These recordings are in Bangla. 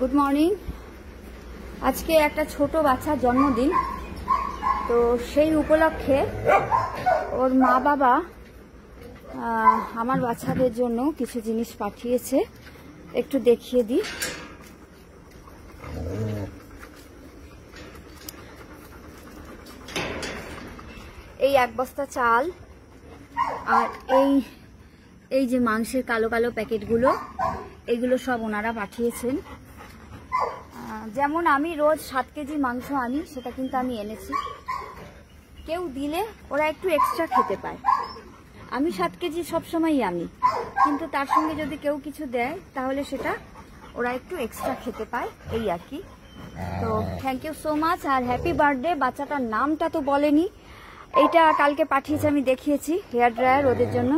Good morning. আজকে একটা ছোট বাচ্চার জন্মদিন, তো সেই উপলক্ষে ওর মা বাবা আমার বাচ্চাদের জন্য কিছু জিনিস পাঠিয়েছে, একটু দেখিয়ে দিই। এই এক বস্তা চাল আর এই যে মাংসের কালো কালো প্যাকেটগুলো, এগুলো সব ওনারা পাঠিয়েছেন। যেমন আমি রোজ 7 কেজি মাংস আনি, সেটা কিন্তু আমি এনেছি। কেউ দিলে ওরা একটু এক্সট্রা খেতে পায়। আমি 7 কেজি সবসময়ই আনি, কিন্তু তার সঙ্গে যদি কেউ কিছু দেয় তাহলে সেটা ওরা একটু এক্সট্রা খেতে পায়, এই আর কি। তো থ্যাংক ইউ সো মাচ, আর হ্যাপি বার্থডে। বাচ্চাটার নামটা তো বলেনি, এইটা কালকে পাঠিয়েছে, আমি দেখিয়েছি। হেয়ার ড্রায়ার ওদের জন্য,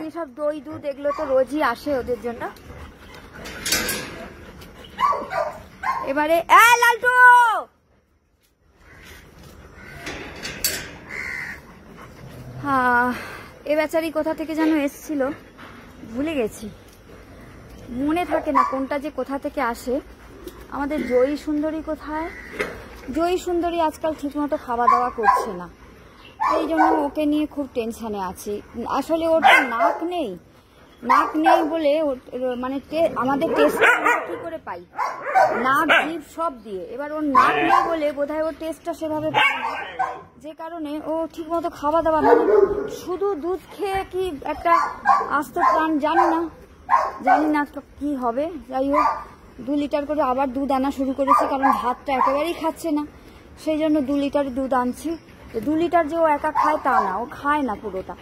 এই সব দই দুধ এগুলো তো রোজই আসে ওদের জন্য। এবারে লালটু, এ বেচারি কোথা থেকে যেন এসছিল, ভুলে গেছি, মনে থাকে না কোনটা যে কোথা থেকে আসে। আমাদের জয়ী সুন্দরী কোথায়? জয়ী সুন্দরী আজকাল ঠিকমতো খাওয়া দাওয়া করছে না, এই জন্য ওকে নিয়ে খুব টেনশনে আছি। আসলে ওর নাক নেই, নাক নেই বলে মানে আমাদের টেস্ট কি করে পাই, নাক জিভ সব দিয়ে। এবার ওর নাক নেই বলে বোধহয় ওর টেস্টটা সেভাবে পাই না, যে কারণে ও ঠিক মতো খাওয়া দাওয়া, মানে শুধু দুধ খেয়ে কি একটা আস্ত প্রাণ, জানি না কি হবে। যাই হোক, 2 লিটার করে আবার দুধ আনা শুরু করেছি, কারণ ভাতটা একেবারেই খাচ্ছে না, সেই জন্য 2 লিটার দুধ আনছি। 2 লিটার যে ও একা খায় তা না, ও খায় না পুরোটা।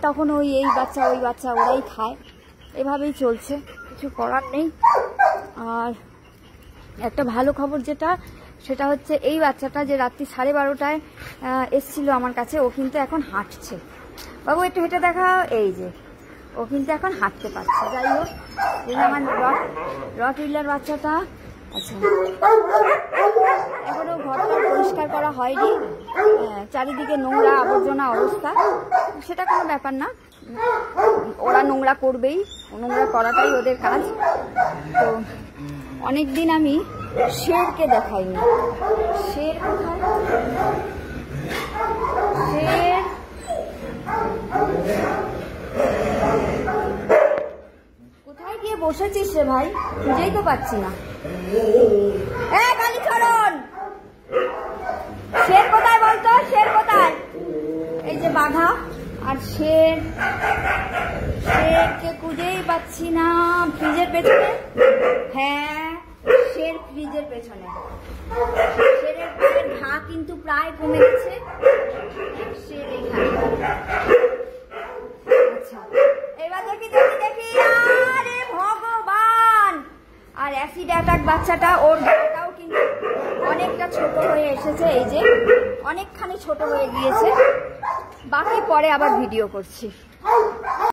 তখন এই বাচ্চা ওই বাচ্চা ওরাই খায়, এভাবেই চলছে, কিছু করার নেই। আর একটা ভালো খবর যেটা, সেটা হচ্ছে এই বাচ্চাটা যে রাত্রি 12:30টায় এসছিল আমার কাছে, ও কিন্তু এখন হাঁটছে। বাবু একটু হেঁটে দেখা, এই যে ও কিন্তু এখন হাঁটতে পারছে। যাই হোক, আমার রটউইলার বাচ্চাটা, আচ্ছা এখনো ঘরটা পরিষ্কার করা হয়নি, চারিদিকে নোংরা আবর্জনা অবস্থা। সেটা কোনো ব্যাপার না, ওরা নোংরা করবেই, নোংরা করাটাই ওদের কাজ। তো অনেকদিন আমি শেরকে দেখাইনি। শের কোথায়? শের কোথায় গিয়ে বসেছিস রে ভাই? খুঁজেই তো পাচ্ছি না। কালীচরণ, শের কোথায় বলতো? শের কোথায়? এই যে বাঘা আর শেরকে খুঁজেই পাচ্ছি না। ফ্রিজের পেছনে? হ্যাঁ, শের ফ্রিজের পেছনে। শেরের পায়ের ঘা কিন্তু প্রায় কমে গেছে। শের এখানে। আচ্ছা, এবার দেখি। আরে ভগবান! আর অ্যাসিড অ্যাটাক বাচ্চাটা, ওর গাটাও কিন্তু অনেকটা ছোট হয়ে এসেছে, এই যে অনেকখানি ছোট হয়ে গিয়েছে। বাকি পরে আবার ভিডিও করছি।